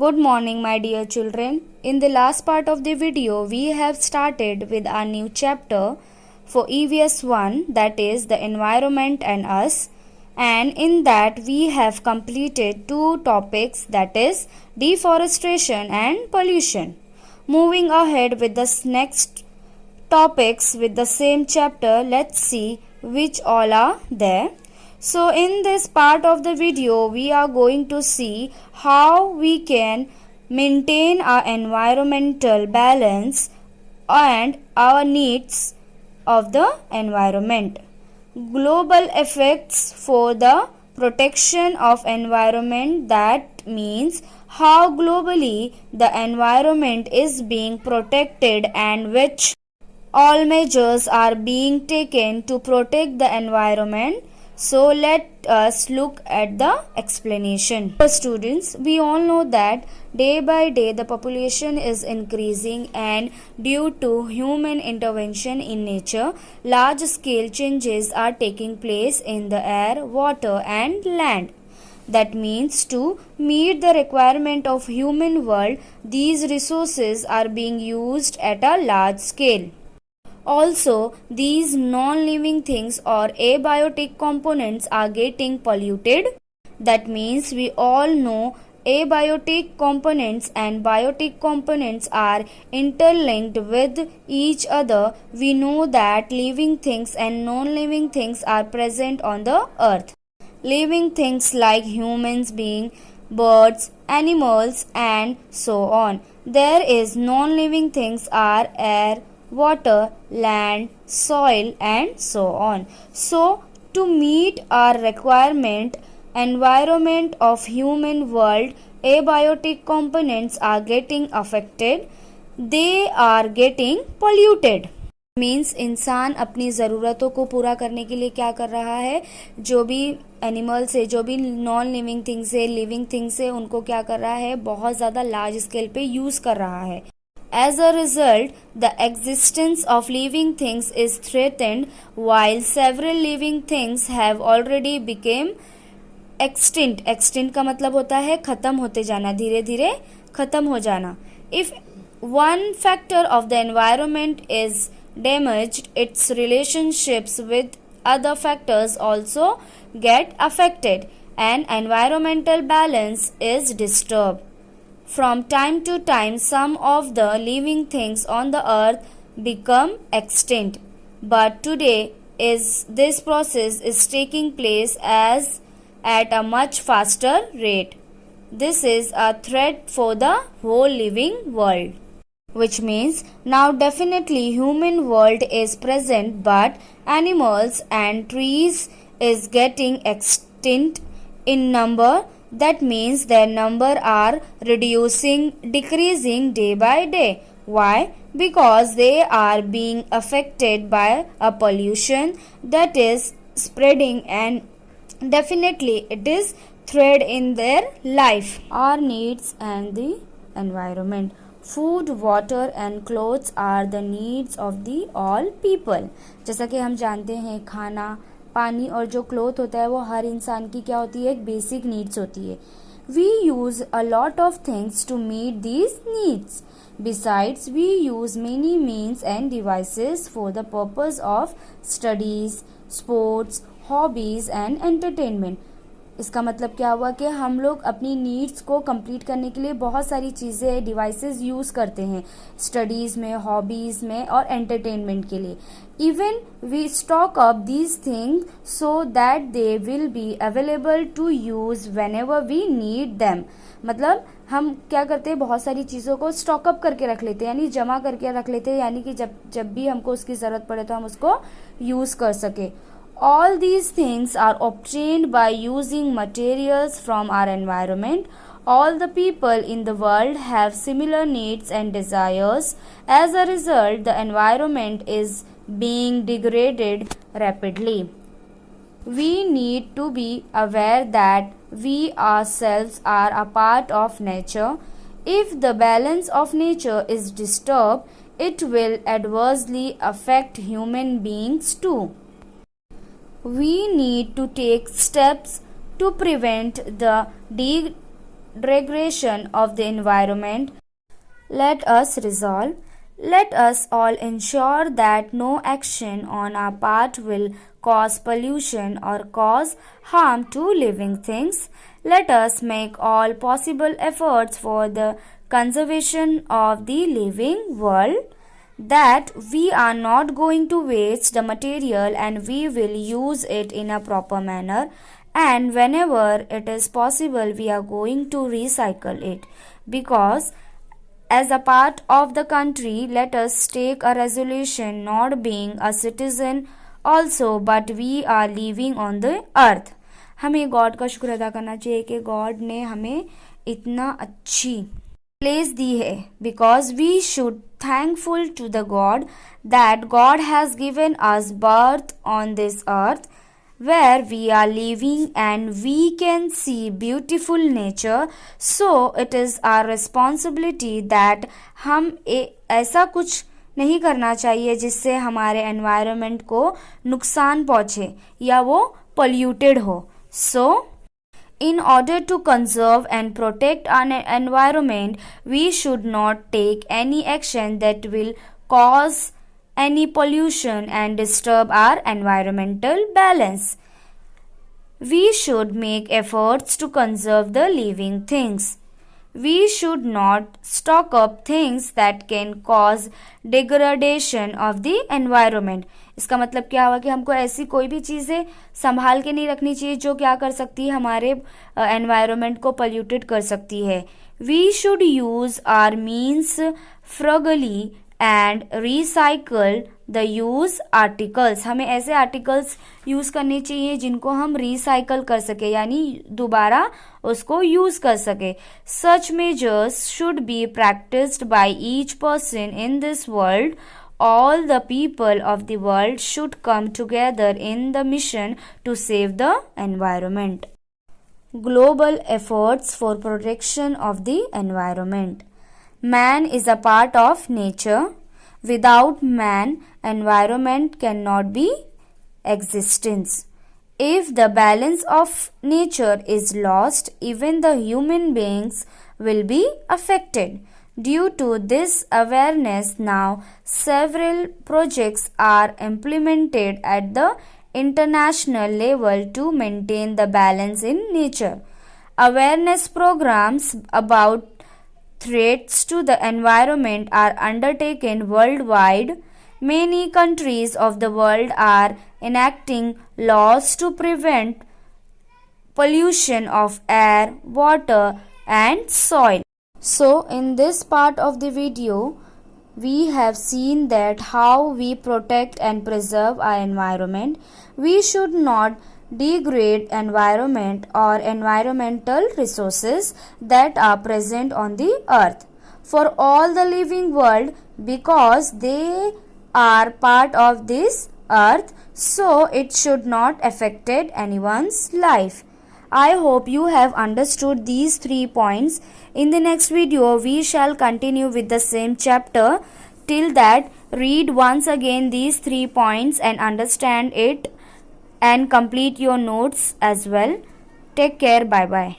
Good morning, my dear children. In the last part of the video, we have started with our new chapter for EVS 1, that is the environment and us. And in that, we have completed two topics, that is deforestation and pollution. Moving ahead with the next topics with the same chapter, let's see which all are there. So in this part of the video, we are going to see how we can maintain our environmental balance and our needs of the environment. Global effects for the protection of environment, that means how globally the environment is being protected and which all measures are being taken to protect the environment. So let us look at the explanation. Students, we all know that day by day the population is increasing, and due to human intervention in nature, large scale changes are taking place in the air, water and land. That means to meet the requirement of human world, these resources are being used at a large scale. Also, these non-living things or abiotic components are getting polluted. That means we all know abiotic components and biotic components are interlinked with each other. We know that living things and non-living things are present on the earth. Living things like humans being, birds, animals and so on. There is non-living things are air, water, land, soil and so on. So to meet our requirement environment of human world, abiotic components are getting affected, they are getting polluted. Means इंसान अपनी ज़रूरतों को पूरा करने के लिए क्या कर रहा है, जो भी एनिमल्स है, जो भी नॉन लिविंग थिंग्स है, लिविंग थिंग्स है, उनको क्या कर रहा है, बहुत ज़्यादा लार्ज स्केल पे यूज़ कर रहा है. As a result, the existence of living things is threatened, while several living things have already become extinct. Extinct का मतलब होता है खत्म होते जाना, धीरे धीरे खत्म हो जाना. If one factor of the environment is damaged, its relationships with other factors also get affected, and environmental balance is disturbed. From time to time, some of the living things on the earth become extinct. But today this process is taking place at a much faster rate. This is a threat for the whole living world. Which means now definitely human world is present, but animals and trees is getting extinct in number. That means their number are decreasing day by day. Why? Because they are being affected by a pollution that is spreading, and definitely it is threat in their life. Our needs and the environment. Food, water and clothes are the needs of the all people. जैसा कि हम जानते हैं, खाना, पानी और जो cloth होता है वो हर इंसान की क्या होती है, एक बेसिक नीड्स होती है. We use a lot of things to meet these needs. Besides we use many means and devices for the purpose of studies, sports, hobbies and entertainment. इसका मतलब क्या हुआ कि हम लोग अपनी नीड्स को कंप्लीट करने के लिए बहुत सारी चीज़ें, डिवाइसेस यूज़ करते हैं, स्टडीज़ में, हॉबीज़ में और एंटरटेनमेंट के लिए. Even we stock up these things so that they will be available to use whenever we need them. मतलब हम क्या करते हैं, बहुत सारी चीज़ों को स्टॉकअप करके रख लेते हैं, यानी जमा करके रख लेते हैं, यानी कि जब भी हमको उसकी ज़रूरत पड़े तो हम उसको यूज़ कर सके. All these things are obtained by using materials from our environment. All the people in the world have similar needs and desires. As a result, the environment is being degraded rapidly. We need to be aware that we ourselves are a part of nature. If the balance of nature is disturbed, it will adversely affect human beings too. We need to take steps to prevent the degradation of the environment, let us resolve. Let us all ensure that no action on our part will cause pollution or cause harm to living things. Let us make all possible efforts for the conservation of the living world, that we are not going to waste the material and we will use it in a proper manner, and whenever it is possible we are going to recycle it, because as a part of the country, let us take a resolution not being a citizen also, but we are living on the earth. हमें God का शुक्र अदा करना चाहिए कि God ने हमें इतना अच्छी प्लेस दी है, because we should thankful to the God that God has given us birth on this earth where we are living and we can see beautiful nature. So it is our responsibility that हम ऐसा कुछ नहीं करना चाहिए जिससे हमारे environment को नुकसान पहुँचे या वो polluted हो. So in order to conserve and protect our environment, we should not take any action that will cause any pollution and disturb our environmental balance. We should make efforts to conserve the living things. We should not stock up things that can cause degradation of the environment. इसका मतलब क्या हुआ कि हमको ऐसी कोई भी चीज़ें संभाल के नहीं रखनी चाहिए जो क्या कर सकती है, हमारे एनवायरनमेंट को पोल्यूटेड कर सकती है. We should use our means frugally and recycle the used articles. हमें ऐसे आर्टिकल्स यूज़ करने चाहिए जिनको हम रिसाइकल कर सके, यानी दोबारा उसको यूज़ कर सके. सच measures should be practised by each person in this world. All the people of the world should come together in the mission to save the environment. Global efforts for protection of the environment. Man is a part of nature. Without man, environment cannot be existence. If the balance of nature is lost, even the human beings will be affected. Due to this awareness, now several projects are implemented at the international level to maintain the balance in nature. Awareness programs about threats to the environment are undertaken worldwide. Many countries of the world are enacting laws to prevent pollution of air, water, and soil. So in this part of the video, we have seen that how we protect and preserve our environment. We should not degrade environment or environmental resources that are present on the earth for all the living world, because they are part of this earth, so it should not affect anyone's life. I hope you have understood these 3 points. In the next video, we shall continue with the same chapter. Till that, read once again these 3 points and understand it and complete your notes as well. Take care. Bye-bye.